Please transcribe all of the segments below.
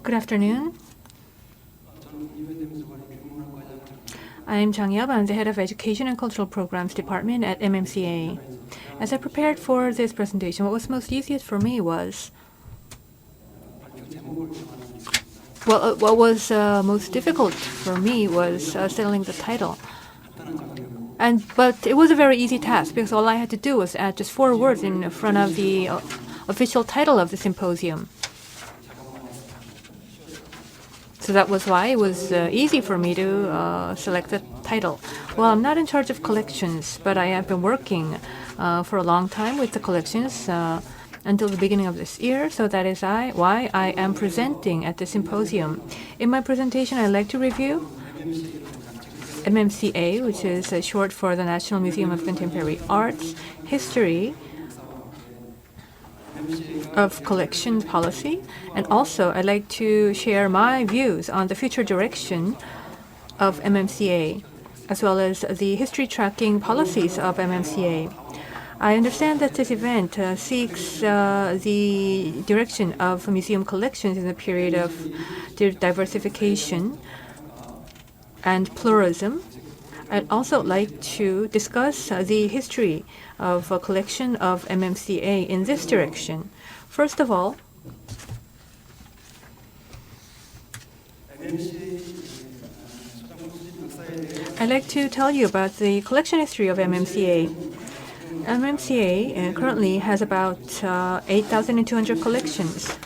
Good afternoon. I'm Jang Yeop. I'm the head of Education and Cultural Programs Department at MMCA. As I prepared for this presentation, what was most easiest for me was what was most difficult for me was settling the title. But it was a very easy task because all I had to do was add just 4 words in front of the official title of the symposium. So that was why it was easy for me to select the title. Well, I'm not in charge of collections, but I have been working for a long time with the collections until the beginning of this year. So that is why I am presenting at the symposium. In my presentation, I'd like to review MMCA, which is short for the National Museum of Contemporary Arts, history of collection policy, and also I'd like to share my views on the future direction of MMCA, as well as the history tracking policies of MMCA. I understand that this event seeks the direction of museum collections in the period of diversification and pluralism. I'd also like to discuss the history of a collection of MMCA in this direction. First of all, I'd like to tell you about the collection history of MMCA. MMCA currently has about 8,200 collections.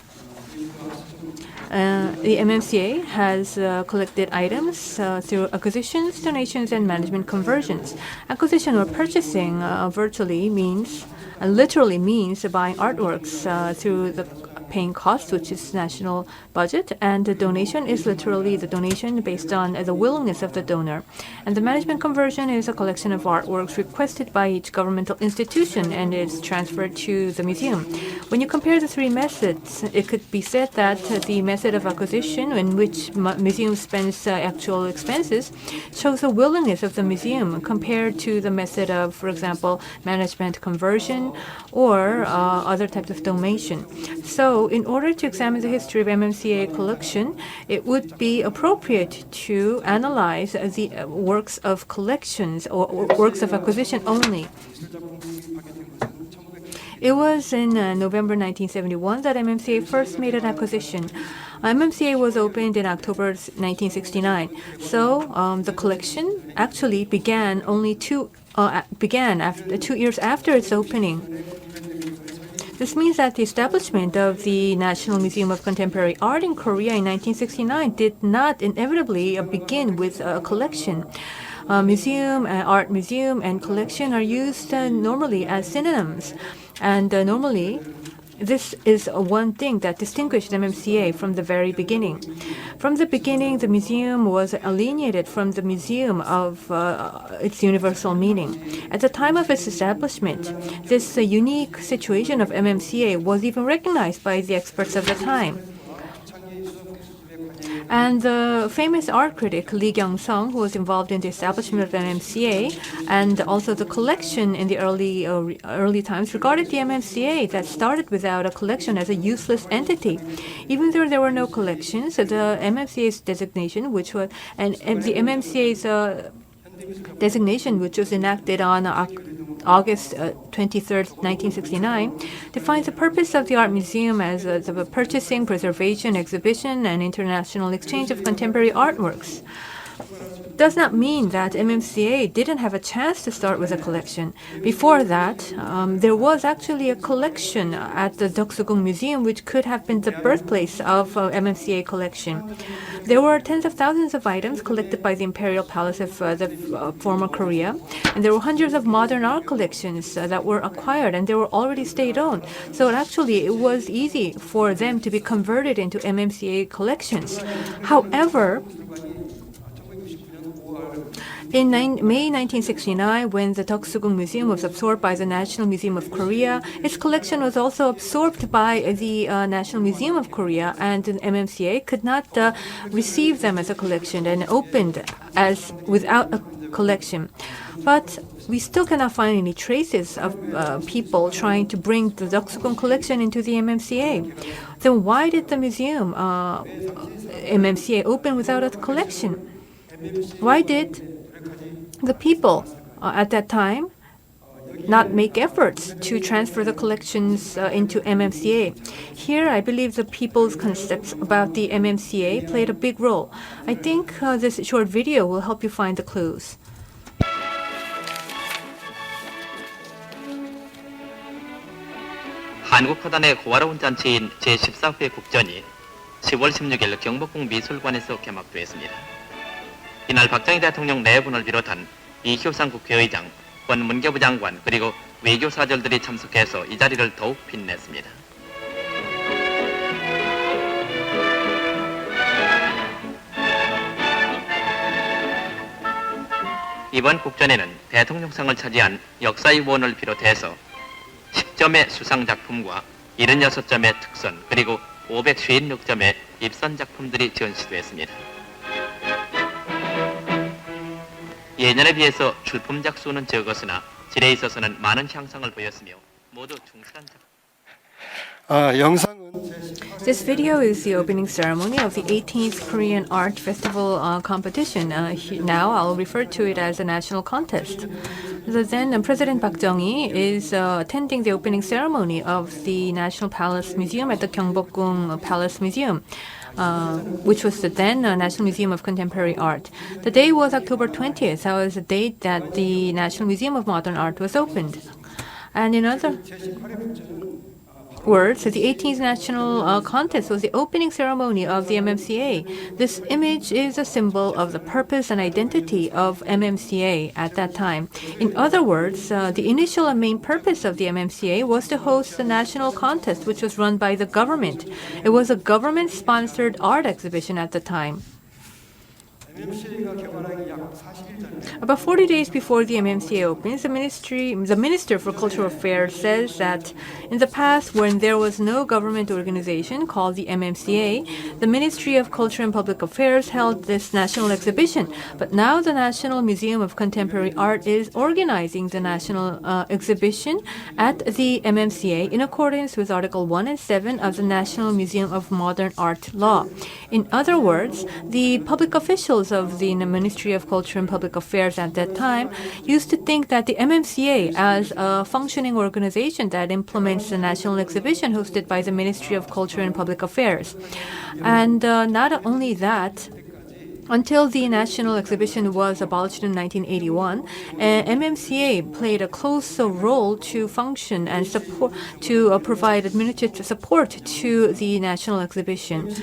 The MMCA has collected items through acquisitions, donations, and management conversions. Acquisition or purchasing literally means buying artworks through the paying cost, which is national budget, and the donation is literally the donation based on the willingness of the donor. And the management conversion is a collection of artworks requested by each governmental institution and is transferred to the museum. When you compare the 3 methods, it could be said that the method of acquisition, in which museum spends actual expenses, shows the willingness of the museum compared to the method of, for example, management conversion or other types of donation. So, in order to examine the history of MMCA collection, it would be appropriate to analyze the works of collections or works of acquisition only. It was in November 1971 that MMCA first made an acquisition. MMCA was opened in October 1969, so the collection actually began after 2 years after its opening. This means that the establishment of the National Museum of Contemporary Art in Korea in 1969 did not inevitably begin with a collection. Museum, art museum, and collection are used normally as synonyms. And normally, this is one thing that distinguished MMCA from the very beginning. From the beginning, the museum was alienated from the museum of its universal meaning. At the time of its establishment, this unique situation of MMCA was even recognized by the experts of the time. And the famous art critic Lee Kyung-sung, who was involved in the establishment of MMCA and also the collection in the early times, regarded the MMCA that started without a collection as a useless entity. Even though there were no collections, the MMCA's designation, which was designation, which was enacted on August 23rd, 1969, defines the purpose of the art museum as the purchasing, preservation, exhibition, and international exchange of contemporary artworks. Does not mean that MMCA didn't have a chance to start with a collection. Before that, there was actually a collection at the Deoksugung Museum, which could have been the birthplace of MMCA collection. There were tens of thousands of items collected by the Imperial Palace of the former Korea, and there were hundreds of modern art collections that were acquired, and they were already state-owned. So it was easy for them to be converted into MMCA collections. However, in May 1969, when the Deoksugung Museum was absorbed by the National Museum of Korea, its collection was also absorbed by the National Museum of Korea, and the MMCA could not receive them as a collection and opened as without a collection. But we still cannot find any traces of people trying to bring the Deoksugun collection into the MMCA. Then why did the museum, MMCA, open without a collection? Why did the people at that time not make efforts to transfer the collections into MMCA? Here, I believe the people's concepts about the MMCA played a big role. I think this short video will help you find the clues. 한국화단의 고화로운 잔치인 제14회 국전이 10월 16일 경복궁 미술관에서 개막되었습니다. 이날 박정희 대통령 네 분을 비롯한 이효상 국회의장, 권 문교부 장관 그리고 외교사절들이 참석해서 이 자리를 더욱 빛냈습니다. 이번 국전에는 대통령상을 차지한 역사위원을 비롯해서 10점의 수상작품과 76점의 특선 그리고 556점의 입선작품들이 전시됐습니다. 예년에 비해서 출품작 수는 적었으나 질에 있어서는 많은 향상을 보였으며 모두 충실한 영상은 This video is the opening ceremony of the 18th Korean Art Festival competition. Now I'll refer to it as a national contest. Then President Park Chung-hee is attending the opening ceremony of the National Palace Museum at the Gyeongbokgung Palace Museum, which was the then National Museum of Contemporary Art. The day was October 20th. That was the date that the National Museum of Modern Art was opened. And in other words, the 18th national contest was the opening ceremony of the MMCA. This image is a symbol of the purpose and identity of MMCA at that time. In other words, the initial and main purpose of the MMCA was to host the national contest, which was run by the government. It was a government-sponsored art exhibition at the time. About 40 days before the MMCA opens, the Minister for Cultural Affairs says that in the past, when there was no government organization called the MMCA, the Ministry of Culture and Public Affairs held this national exhibition. But now the National Museum of Contemporary Art is organizing the national exhibition at the MMCA in accordance with Article 1 and 7 of the National Museum of Modern Art Law. In other words, the public officials of the Ministry of Culture and Public Affairs at that time used to think that the MMCA, as a functioning organization that implements the national exhibition hosted by the Ministry of Culture and Public Affairs. And not only that, until the national exhibition was abolished in 1981, MMCA played a close role to function and support to provide administrative support to the national exhibition.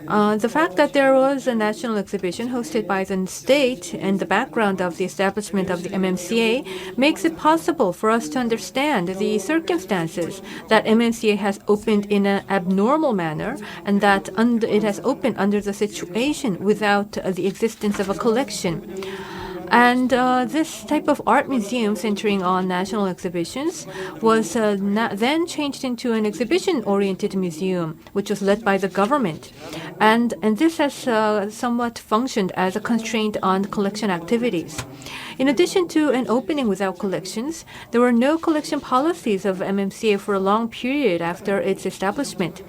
The fact that there was a national exhibition hosted by the state in the background of the establishment of the MMCA makes it possible for us to understand the circumstances that MMCA has opened in an abnormal manner and that it has opened under the situation without the existence of a collection. And this type of art museum centering on national exhibitions was then changed into an exhibition-oriented museum, which was led by the government. And this has somewhat functioned as a constraint on collection activities. In addition to an opening without collections, there were no collection policies of MMCA for a long period after its establishment.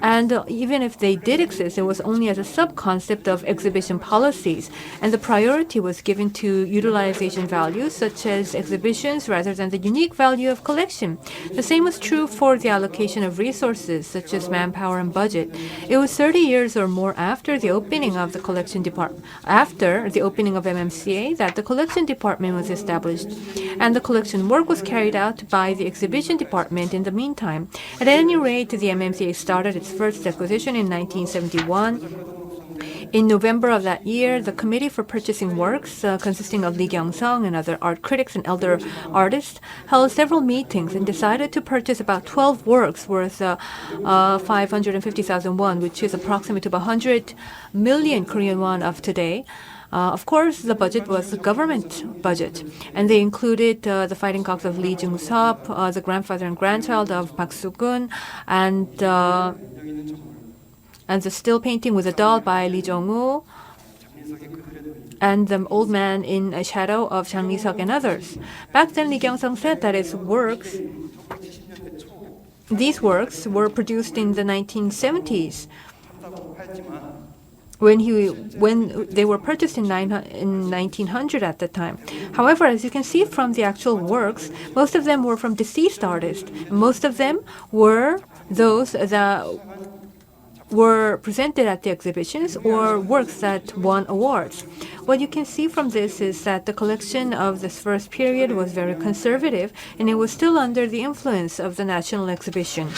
And even if they did exist, it was only as a sub-concept of exhibition policies, and the priority was given to utilization values such as exhibitions rather than the unique value of collection. The same was true for the allocation of resources such as manpower and budget. It was 30 years or more after the opening of the collection department, after the opening of MMCA, that the collection department was established, and the collection work was carried out by the exhibition department in the meantime. At any rate, the MMCA started its first acquisition in 1971. In November of that year, the Committee for Purchasing Works, consisting of Lee Kyung-sung and other art critics and elder artists, held several meetings and decided to purchase about 12 works worth 550,000 won, which is approximate to 100 million Korean won of today. Of course, the budget was the government budget, and they included the fighting cocks of Lee Jung-sop, the grandfather and grandchild of Park Soo-gun, and the still painting with a doll by Lee Jong-woo, and The Old Man in a Shadow of Jang Mi-seok and others. Back then, Lee Kyung-sung said that these works were produced in the 1970s when they were purchased in 1900 at the time. However, as you can see from the actual works, most of them were from deceased artists. Most of them were those that were presented at the exhibitions or works that won awards. What you can see from this is that the collection of this first period was very conservative, and it was still under the influence of the National Exhibition.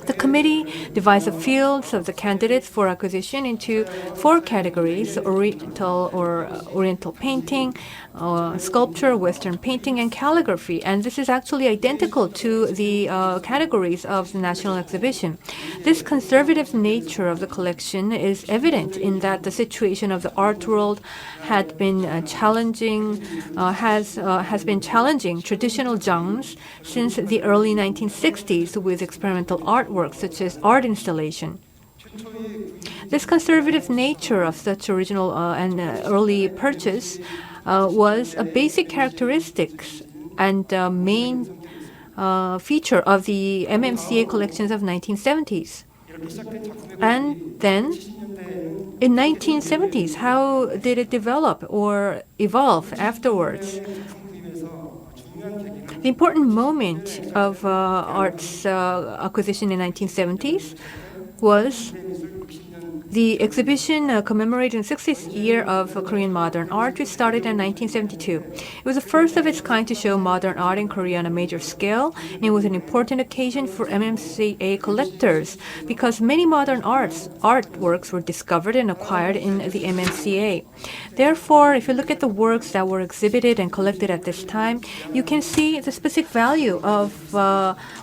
The committee divides the fields of the candidates for acquisition into 4 categories: Oriental painting, sculpture, Western painting, and calligraphy. And this is actually identical to the categories of the National Exhibition. This conservative nature of the collection is evident in that the situation of the art world had been challenging traditional genres since the early 1960s with experimental artworks such as art installation. This conservative nature of such original and early purchase was a basic characteristic and main feature of the MMCA collections of 1970s. And then, in 1970s, how did it develop or evolve afterwards? The important moment of art's acquisition in 1970s was the exhibition commemorating the 60th year of Korean modern art, which started in 1972. It was the first of its kind to show modern art in Korea on a major scale, and it was an important occasion for MMCA collectors because many modern artworks were discovered and acquired in the MMCA. Therefore, if you look at the works that were exhibited and collected at this time, you can see the specific value of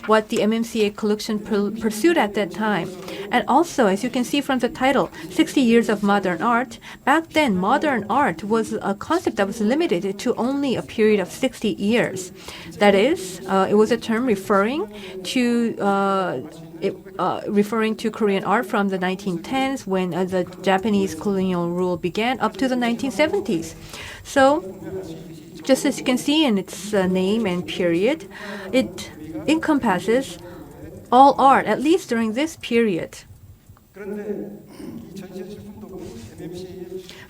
what the MMCA collection pursued at that time. And also, as you can see from the title, 60 Years of Modern Art, back then modern art was a concept that was limited to only a period of 60 years. That is, it was a term referring to Korean art from the 1910s when the Japanese colonial rule began up to the 1970s. So, just as you can see in its name and period, it encompasses all art, at least during this period.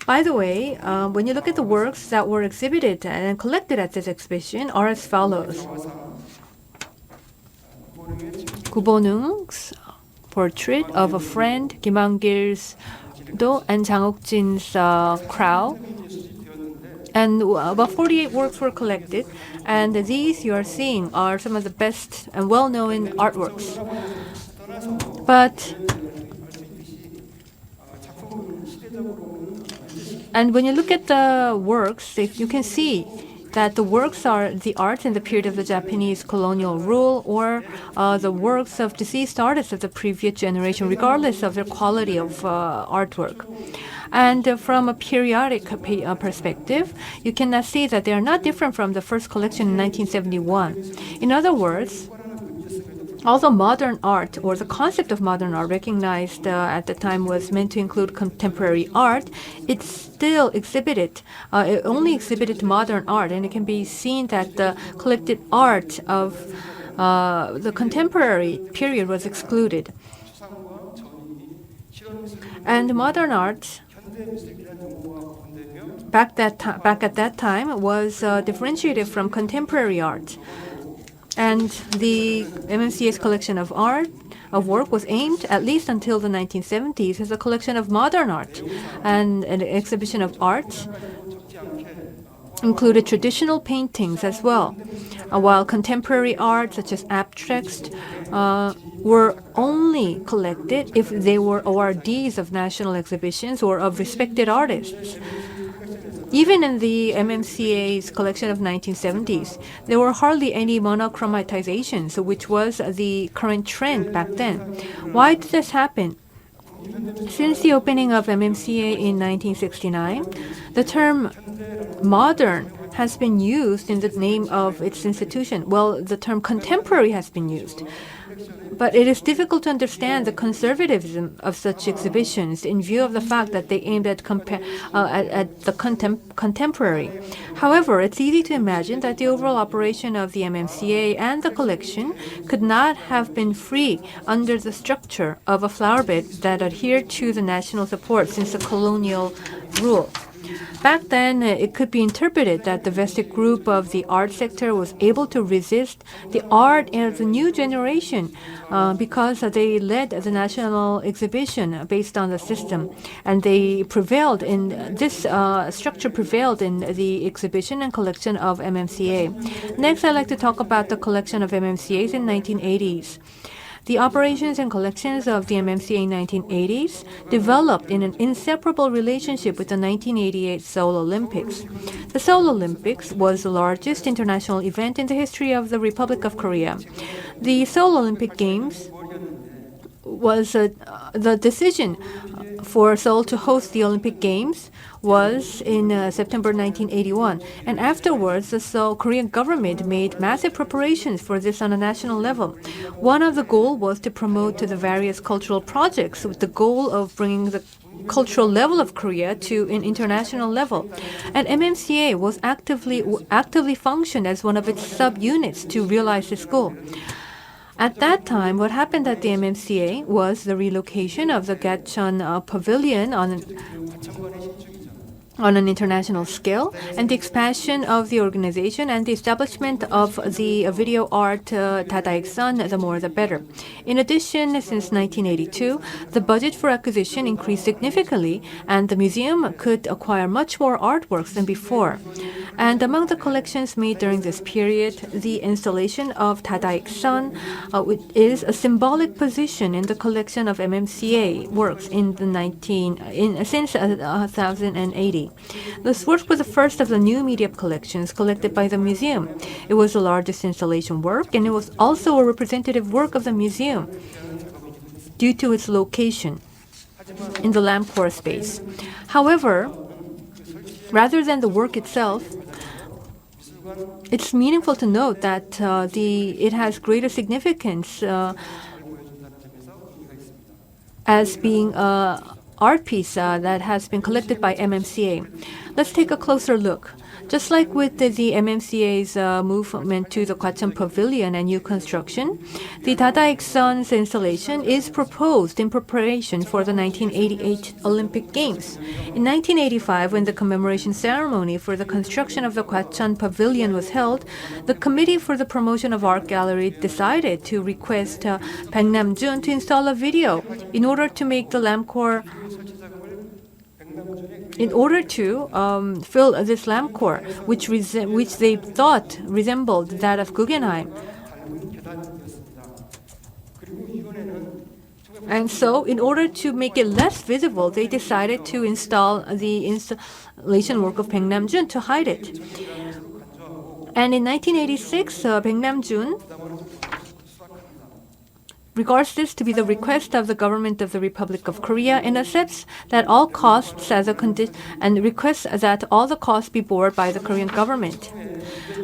By the way, when you look at the works that were exhibited and collected at this exhibition are as follows. 구본웅's portrait of a friend, 김한길's and Jang Ok-jin's crow. And about 48 works were collected, and these you are seeing are some of the best and well-known artworks. And when you look at the works, you can see that the works are the art in the period of the Japanese colonial rule or the works of deceased artists of the previous generation, regardless of their quality of artwork. And from a periodic perspective, you can see that they are not different from the first collection in 1971. In other words, although modern art, or the concept of modern art recognized at the time was meant to include contemporary art, it still exhibited, it only exhibited modern art, and it can be seen that the collected art of the contemporary period was excluded. And modern art, back at that time, was differentiated from contemporary art. And the MMCA's collection of work was aimed, at least until the 1970s, as a collection of modern art. And an exhibition of art included traditional paintings as well, while contemporary art, such as abstracts, were only collected if they were awardees of national exhibitions or of respected artists. Even in the MMCA's collection of 1970s, there were hardly any monochromatizations, which was the current trend back then. Why did this happen? Since the opening of MMCA in 1969, the term modern has been used in the name of its institution. Well, the term contemporary has been used. But it is difficult to understand the conservatism of such exhibitions in view of the fact that they aimed at the contemporary. However, it's easy to imagine that the overall operation of the MMCA and the collection could not have been free under the structure of a flower bed that adhered to the national support since the colonial rule. Back then, it could be interpreted that the vested group of the art sector was able to resist the art of the new generation because they led the national exhibition based on the system, and they prevailed in this structure prevailed in the exhibition and collection of MMCA. Next, I'd like to talk about the collection of MMCAs in 1980s. The operations and collections of the MMCA in 1980s developed in an inseparable relationship with the 1988 Seoul Olympics. The Seoul Olympics was the largest international event in the history of the Republic of Korea. The Seoul Olympic Games was the decision for Seoul to host the Olympic Games was in September 1981. And afterwards, the Seoul Korean government made massive preparations for this on a national level. One of the goals was to promote the various cultural projects with the goal of bringing the cultural level of Korea to an international level. And MMCA was actively functioned as one of its subunits to realize this goal. At that time, what happened at the MMCA was the relocation of the Gachon Pavilion on an international scale, and the expansion of the organization and the establishment of the video art Taja'e, the more the better. In addition, since 1982, the budget for acquisition increased significantly, and the museum could acquire much more artworks than before. And among the collections made during this period, the installation of Taja'e which is a symbolic position in the collection of MMCA works since 1080. This work was the first of the new media collections collected by the museum. It was the largest installation work, and it was also a representative work of the museum due to its location in the Lamp-Core space. However, rather than the work itself, it's meaningful to note that it has greater significance as being art piece that has been collected by MMCA. Let's take a closer look. Just like with the MMCA's movement to the Gwacheon Pavilion and new construction, the Taja'e installation is proposed in preparation for the 1988 Olympic Games. In 1985, when the commemoration ceremony for the construction of the Gwacheon Pavilion was held, the Committee for the Promotion of Art Gallery decided to request Baek Nam-jun to install a video in order to make the Lamp-Core fill this Lamp-Core, which they thought resembled that of Gugenhaim. And so, in order to make it less visible, they decided to install the installation work of Baek Nam-jun to hide it. And in 1986, Baek Nam-jun regards this to be the request of the government of the Republic of Korea and accepts that all costs as a condition and requests that all the costs be borne by the Korean government.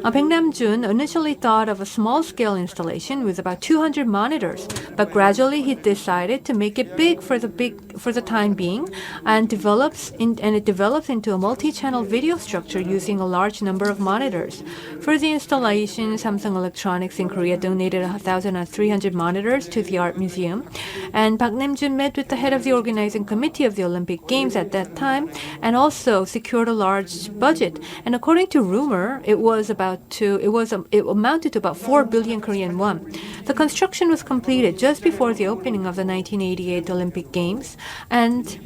Baek Nam-jun initially thought of a small-scale installation with about 200 monitors, but gradually he decided to make it big for the time being, and it develops into a multi-channel video structure using a large number of monitors. For the installation, Samsung Electronics in Korea donated 1,300 monitors to the Art Museum, and Baek Nam-jun met with the head of the organizing committee of the Olympic Games at that time, and also secured a large budget. And according to rumor, it amounted to about 4 billion Korean won. The construction was completed just before the opening of the 1988 Olympic Games, and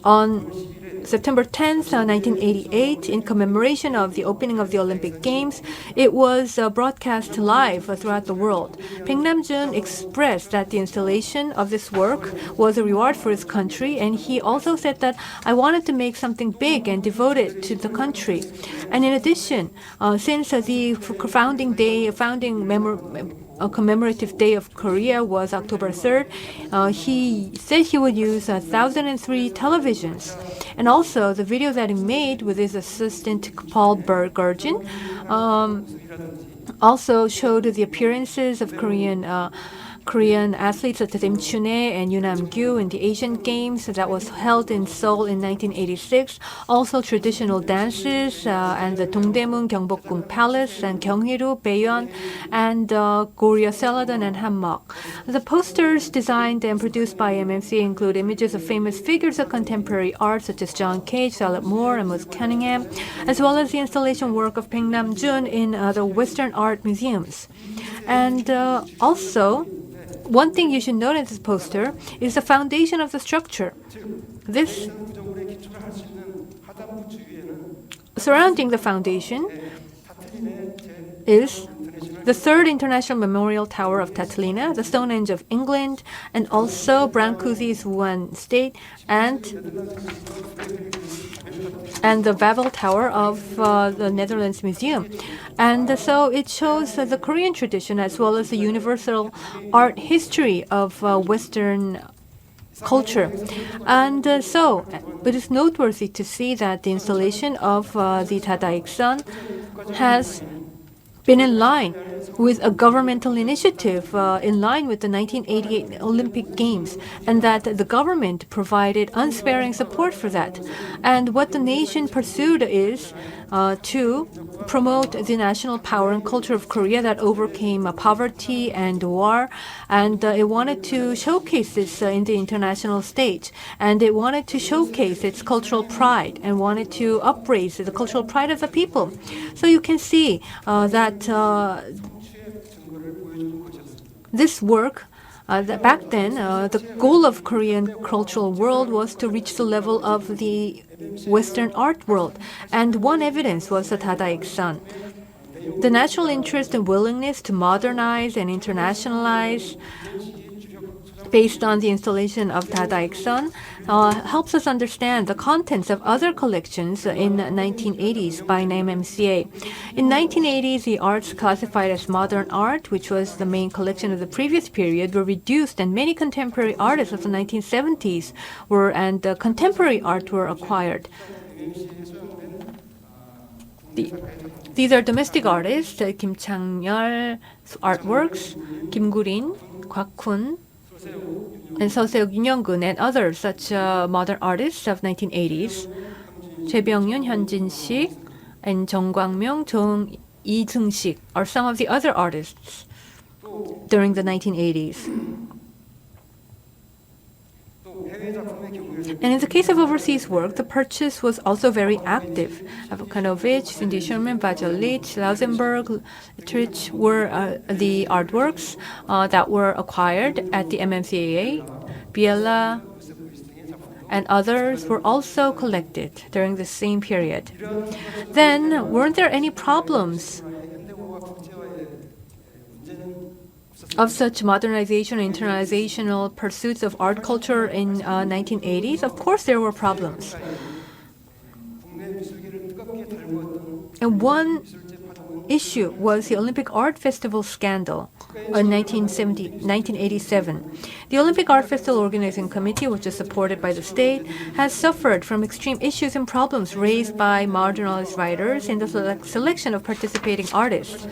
on September 10th, 1988, in commemoration of the opening of the Olympic Games, it was broadcast live throughout the world. Baek Nam-jun expressed that the installation of this work was a reward for his country, and he also said that I wanted to make something big and devote it to the country. And in addition, since the commemorative day of Korea was October 3rd, he said he would use 2003 televisions. And also the video that he made with his assistant Paul Bergergen also showed the appearances of Korean athletes such as Mmca and Yoonam-gyu in the Asian Games that was held in Seoul in 1986. Also traditional dances and the Dongdaemun Gyeongbokgung Palace and Gyeonghiru, Baeyeon, and Goryeo Celadon and Hanmok. The posters designed and produced by MMCA include images of famous figures of contemporary art such as John Cage, Charlotte Moore, and Moses Cunningham, as well as the installation work of Baek Nam-jun in the Western art museums. And also, one thing you should note in this poster is the foundation of the structure. This surrounding the foundation is the third International Memorial Tower of Tatlina, the Stonehenge of England, and also Brancusi's Wuhan State, and the Babel Tower of the Netherlands Museum. And so it shows the Korean tradition as well as the universal art history of Western culture. And so it is noteworthy to see that the installation of the Tadaik Sun has been in line with a governmental initiative in line with the 1988 Olympic Games, and that the government provided unsparing support for that. And what the nation pursued is to promote the national power and culture of Korea that overcame poverty and war, and it wanted to showcase this in the international stage, and it wanted to showcase its cultural pride and wanted to upraise the cultural pride of the people. So you can see that this work, back then, the goal of Korean cultural world was to reach the level of the Western art world. And one evidence was the Tadaik Sun. The natural interest and willingness to modernize and internationalize based on the installation of Tadaik Sun helps us understand the contents of other collections in 1980s by MMCA. In 1980s, the arts classified as modern art, which was the main collection of the previous period, were reduced, and many contemporary artists of the 1970s and contemporary art were acquired. These are domestic artists, Kim Chang-yeol artworks, Kim Gurin, Kwak Kun, and Seoseok Young-gun and others such modern artists of 1980s. Choi Byung-yun, Hyun Jin-sik, and Jung Kwang-myung, Lee Seung-sik are some of the other artists during the 1980s. And in the case of overseas work, the purchase was also very active. Avokanovich, Cindy Sherman, Bajelich, Lausenberg, Trich were the artworks that were acquired at the MMCAA. Biela and others were also collected during the same period. Then, weren't there any problems of such modernization and international pursuits of art culture in 1980s? Of course there were problems. And one issue was the Olympic Art Festival scandal in 1987. The Olympic Art Festival Organizing Committee, which is supported by the state, has suffered from extreme issues and problems raised by marginalized writers in the selection of participating artists.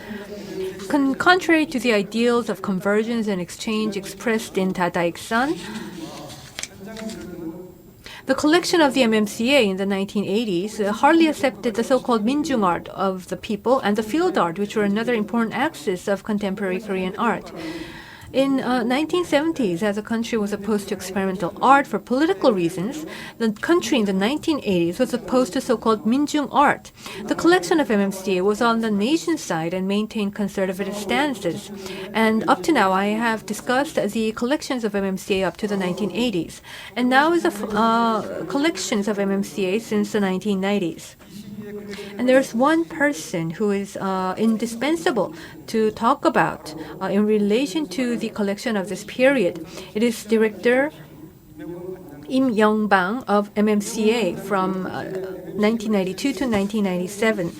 Contrary to the ideals of convergence and exchange expressed in Tadaik Sun, the collection of the MMCA in the 1980s hardly accepted the so-called Minjung art of the people and the field art, which were another important axis of contemporary Korean art. In 1970s, as the country was opposed to experimental art for political reasons, the country in the 1980s was opposed to so-called Minjung art. The collection of MMCA was on the nation's side and maintained conservative stances. And up to now, I have discussed the collections of MMCA up to the 1980s. And now is the collections of MMCA since the 1990s. And there's one person who is indispensable to talk about in relation to the collection of this period. It is Director Im Young-bang of MMCA from 1992 to 1997.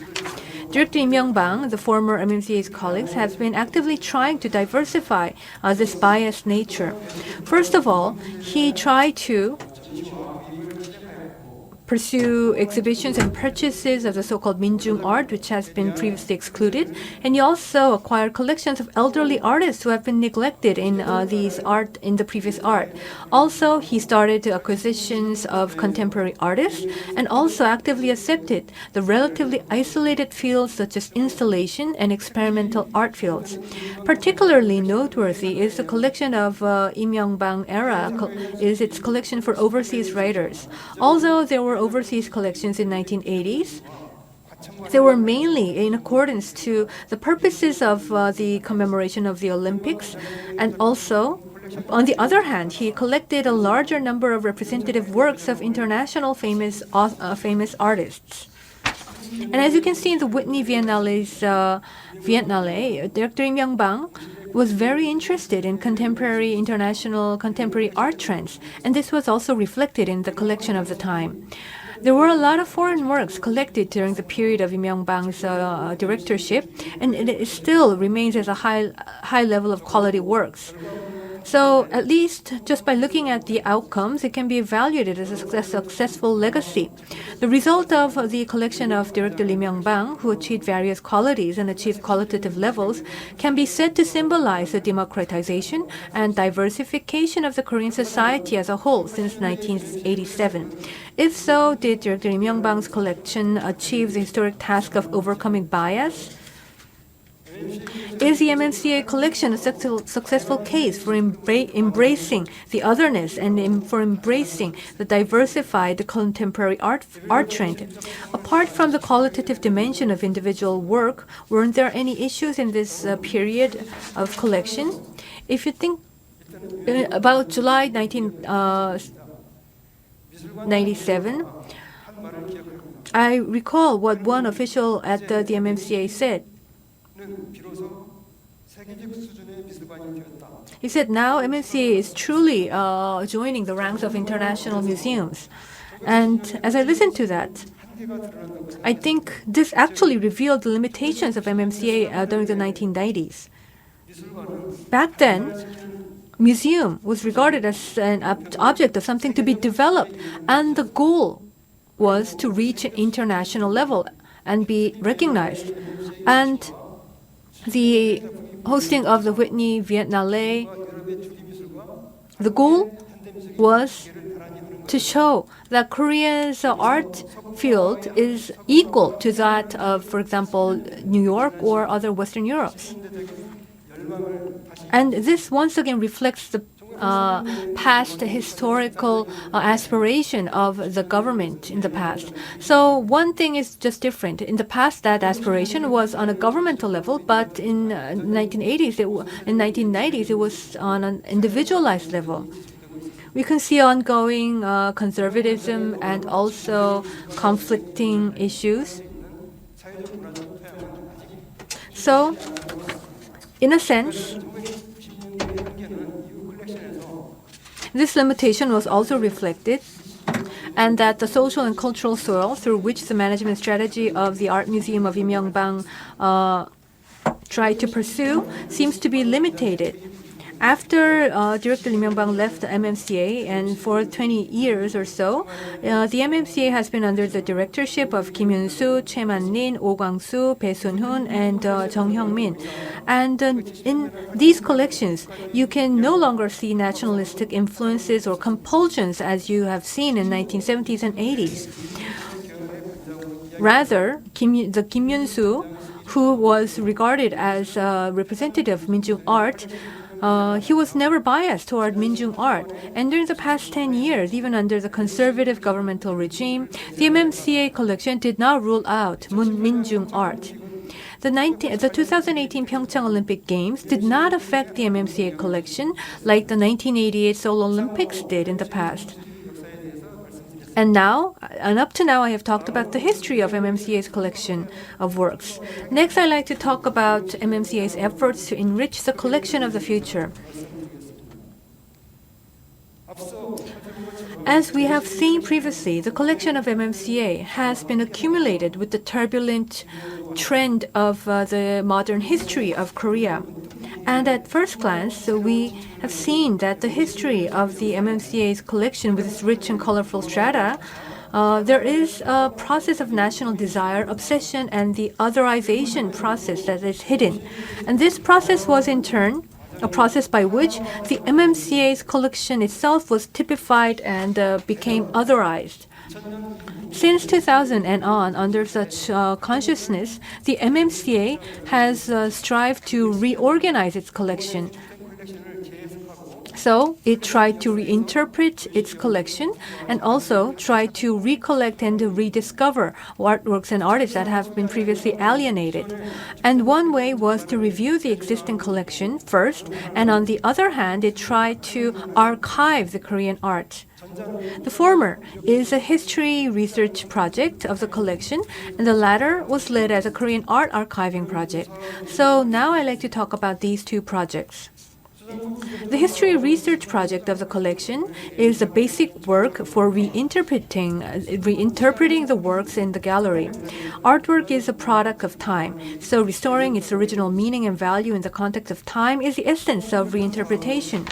Director Im Young-bang, the former MMCA's colleagues, has been actively trying to diversify this biased nature. First of all, he tried to pursue exhibitions and purchases of the so-called Minjung art, which has been previously excluded. And he also acquired collections of elderly artists who have been neglected in the previous art. Also, he started acquisitions of contemporary artists and also actively accepted the relatively isolated fields such as installation and experimental art fields. Particularly noteworthy is the collection of Imyeongbang era, is its collection for overseas writers. Although there were overseas collections in 1980s, they were mainly in accordance to the purposes of the commemoration of the Olympics, and also, on the other hand, he collected a larger number of representative works of international famous artists. And as you can see in the Whitney Biennale's Biennale, Director Im Young-bang was very interested in international contemporary art trends, and this was also reflected in the collection of the time. There were a lot of foreign works collected during the period of Im Young-bang's directorship, and it still remains as a high level of quality works. So at least just by looking at the outcomes, it can be evaluated as a successful legacy. The result of the collection of Director Lee Myung-bang, who achieved various qualities and achieved qualitative levels, can be said to symbolize the democratization and diversification of the Korean society as a whole since 1987. If so, did Director Lee Myung-bang's collection achieve the historic task of overcoming bias? Is the MMCA collection a successful case for embracing the otherness and for embracing the diversified contemporary art trend? Apart from the qualitative dimension of individual work, weren't there any issues in this period of collection? If you think about July 1997, I recall what one official at the MMCA said. He said now MMCA is truly joining the ranks of international museums. And as I listened to that, I think this actually revealed the limitations of MMCA during the 1990s. Back then, museum was regarded as an object of something to be developed, and the goal was to reach an international level and be recognized. And the hosting of the Whitney Biennale, the goal was to show that Korea's art field is equal to that of, for example, New York or other Western Europes. And this once again reflects the past historical aspiration of the government in the past. So one thing is just different. In the past, that aspiration was on a governmental level, but in 1990s, it was on an individualized level. We can see ongoing conservatism and also conflicting issues. So, in a sense, this limitation was also reflected, and that the social and cultural soil through which the management strategy of the Art Museum of Im Young-bang tried to pursue seems to be limited. After Director Lee Myung-bang left the MMCA, and for 20 years or so, the MMCA has been under the directorship of Kim Hyun-soo, Choi Man-rin, Oh Kwang-soo, Bae Sun-hoon, and Jung Hyung-min. And in these collections, you can no longer see nationalistic influences or compulsions as you have seen in 1970s and 80s. Rather, the Kim Hyun-soo, who was regarded as a representative of Minjung art, he was never biased toward Minjung art. And during the past 10 years, even under the conservative governmental regime, the MMCA collection did not rule out Minjung art. The 2018 Pyeongchang Olympic Games did not affect the MMCA collection like the 1988 Seoul Olympics did in the past. And up to now, I have talked about the history of MMCA's collection of works. Next, I'd like to talk about MMCA's efforts to enrich the collection of the future. As we have seen previously, the collection of MMCA has been accumulated with the turbulent trend of the modern history of Korea. And at first glance, we have seen that the history of the MMCA's collection with its rich and colorful strata, there is a process of national desire, obsession, and the otherization process that is hidden. And this process was in turn a process by which the MMCA's collection itself was typified and became otherized. Since 2000 and on, under such consciousness, the MMCA has strived to reorganize its collection. So it tried to reinterpret its collection and also tried to recollect and rediscover artworks and artists that have been previously alienated. And one way was to review the existing collection first, and on the other hand, it tried to archive the Korean art. The former is a history research project of the collection, and the latter was led as a Korean art archiving project. So now I'd like to talk about these two projects. The history research project of the collection is a basic work for reinterpreting the works in the gallery. Artwork is a product of time, so restoring its original meaning and value in the context of time is the essence of reinterpretation.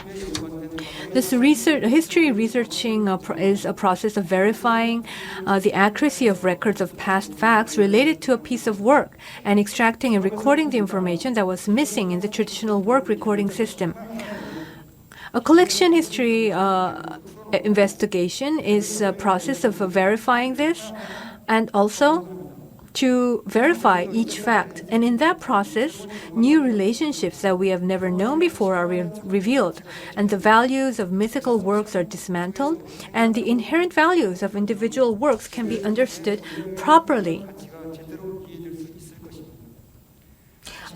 This history researching is a process of verifying the accuracy of records of past facts related to a piece of work and extracting and recording the information that was missing in the traditional work recording system. A collection history investigation is a process of verifying this and also to verify each fact. And in that process, new relationships that we have never known before are revealed, and the values of mythical works are dismantled, and the inherent values of individual works can be understood properly.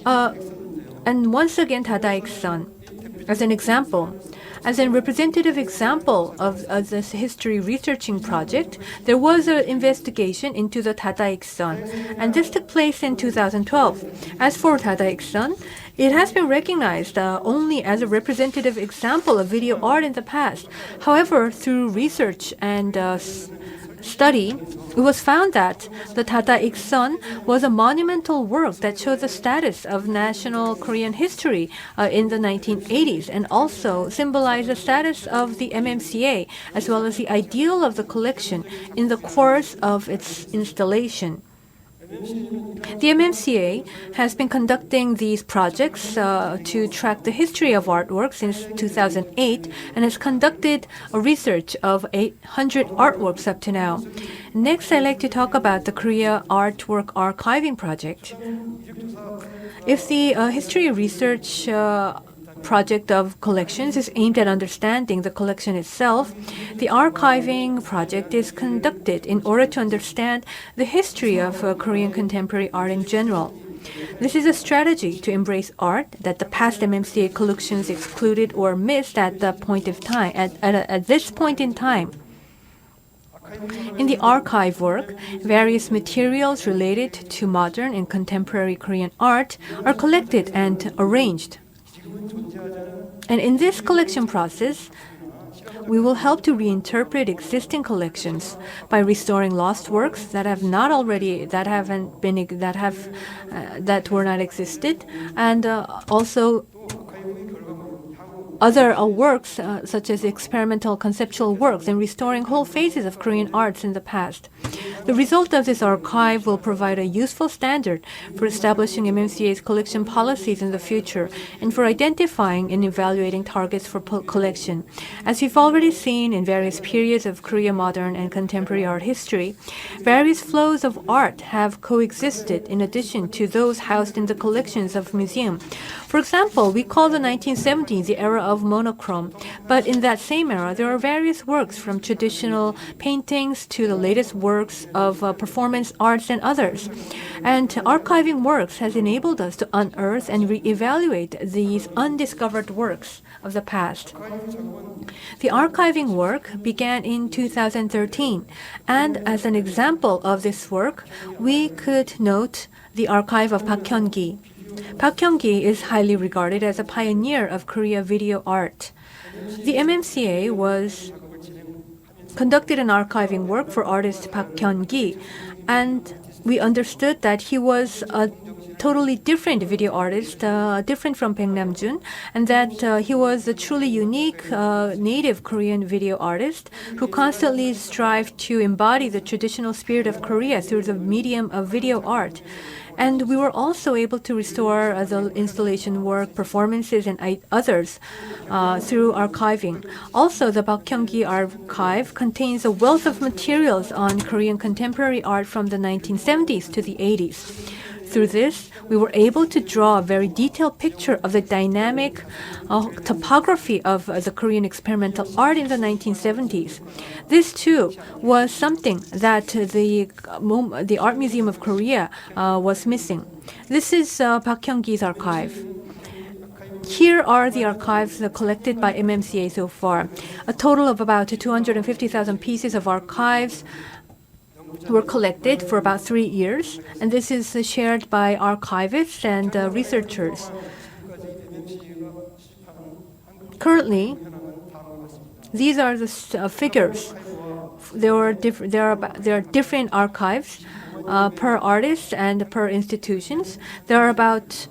And once again, Dadaik's son, as an example. As a representative example of this history researching project, there was an investigation into the Dadaik Sun, and this took place in 2012. As for Dadaik Sun, it has been recognized only as a representative example of video art in the past. However, through research and study, it was found that the Dadaik Sun was a monumental work that showed the status of national Korean history in the 1980s and also symbolized the status of the MMCA as well as the ideal of the collection in the course of its installation. The MMCA has been conducting these projects to track the history of artwork since 2008 and has conducted a research of 800 artworks up to now. Next, I'd like to talk about the Korea Artwork Archiving Project. If the history research project of collections is aimed at understanding the collection itself, the archiving project is conducted in order to understand the history of Korean contemporary art in general. This is a strategy to embrace art that the past MMCA collections excluded or missed at the point of time. At this point in time. In the archive work, various materials related to modern and contemporary Korean art are collected and arranged. And in this collection process, we will help to reinterpret existing collections by restoring lost works that were not existed, and also other works such as experimental conceptual works and restoring whole phases of Korean arts in the past. The result of this archive will provide a useful standard for establishing MMCA's collection policies in the future and for identifying and evaluating targets for collection. As we've already seen in various periods of Korean modern and contemporary art history, various flows of art have coexisted in addition to those housed in the collections of museums. For example, we call the 1970s the era of monochrome, but in that same era, there are various works from traditional paintings to the latest works of performance arts and others. And archiving works has enabled us to unearth and reevaluate these undiscovered works of the past. The archiving work began in 2013, and as an example of this work, we could note the archive of Park Hyun-gi. Park Hyun-gi is highly regarded as a pioneer of Korea video art. The MMCA conducted an archiving work for artist Park Hyun-gi, and we understood that he was a totally different video artist, different from Baek Nam-jun, and that he was a truly unique native Korean video artist who constantly strived to embody the traditional spirit of Korea through the medium of video art. And we were also able to restore the installation work, performances, and others through archiving. Also, the Baekhyungi archive contains a wealth of materials on Korean contemporary art from the 1970s to the 80s. Through this, we were able to draw a very detailed picture of the dynamic topography of the Korean experimental art in the 1970s. This, too, was something that the Art Museum of Korea was missing. This is Park Hyung-gi's archive. Here are the archives collected by MMCA so far. A total of about 250,000 pieces of archives were collected for about 3 years, and this is shared by archivists and researchers. Currently, these are the figures. There are different archives per artist and per institutions. There are about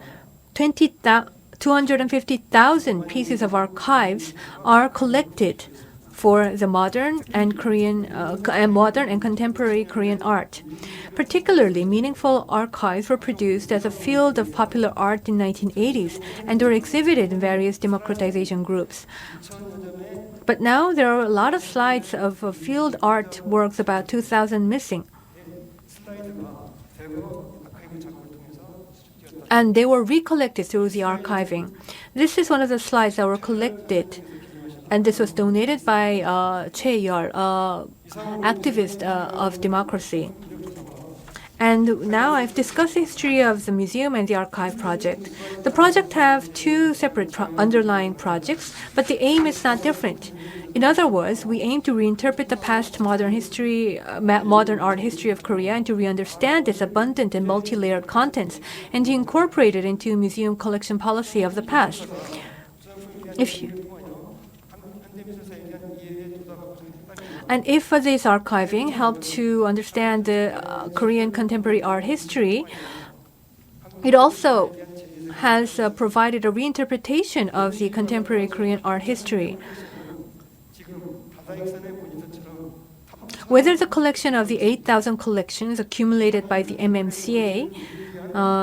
250,000 pieces of archives are collected for the modern and contemporary Korean art. Particularly meaningful archives were produced as a field of popular art in 1980s and were exhibited in various democratization groups. But now there are a lot of slides of field art works about 2000 missing. And they were recollected through the archiving. This is one of the slides that were collected, and this was donated by Choi Yeol, activist of democracy. And now I've discussed the history of the museum and the archive project. The project have two separate underlying projects, but the aim is not different. In other words, we aim to reinterpret the past modern art history of Korea and to re-understand its abundant and multi-layered contents and to incorporate it into museum collection policy of the past. If this archiving helped to understand the Korean contemporary art history, it also has provided a reinterpretation of the contemporary Korean art history. Whether the collection of the 8,000 collections accumulated by the MMCA,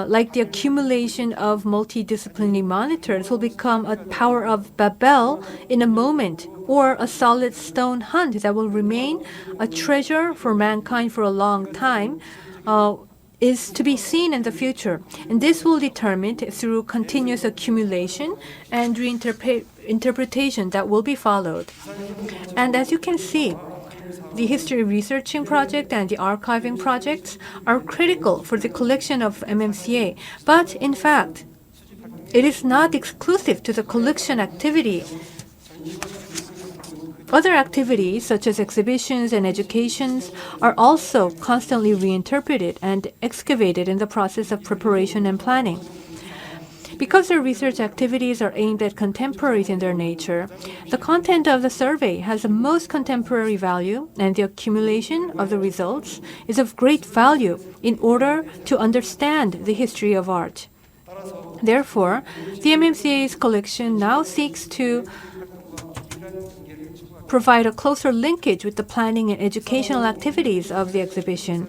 like the accumulation of multidisciplinary monitors, will become a Tower of Babel in a moment, or a solid stone hunt that will remain a treasure for mankind for a long time, is to be seen in the future. And this will be determined through continuous accumulation and reinterpretation that will be followed. And as you can see, the history researching project and the archiving projects are critical for the collection of MMCA. But in fact, it is not exclusive to the collection activity. Other activities, such as exhibitions and educations, are also constantly reinterpreted and excavated in the process of preparation and planning. Because their research activities are aimed at contemporaries in their nature, the content of the survey has the most contemporary value, and the accumulation of the results is of great value in order to understand the history of art. Therefore, the MMCA's collection now seeks to provide a closer linkage with the planning and educational activities of the exhibition.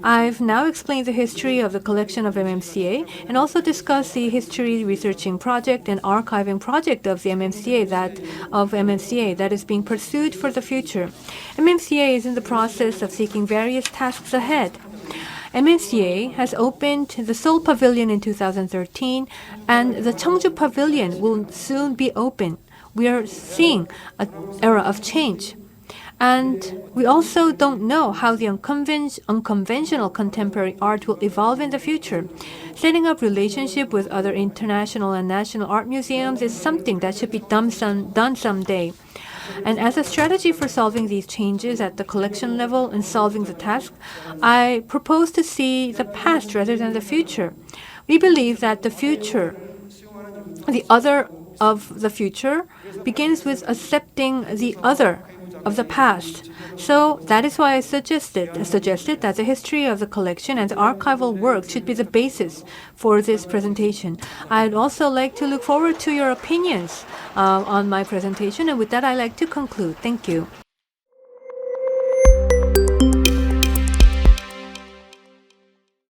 I've now explained the history of the collection of MMCA and also discussed the history researching project and archiving project of the MMCA that is being pursued for the future. MMCA is in the process of seeking various tasks ahead. MMCA has opened the Seoul Pavilion in 2013, and the Cheongju Pavilion will soon be open. We are seeing an era of change. And we also don't know how the unconventional contemporary art will evolve in the future. Setting up relationship with other international and national art museums is something that should be done someday. And as a strategy for solving these changes at the collection level and solving the task, I propose to see the past rather than the future. We believe that the future begins with accepting the other of the past. So that is why I suggested that the history of the collection and the archival work should be the basis for this presentation. I'd also like to look forward to your opinions on my presentation, and with that I'd like to conclude. Thank you.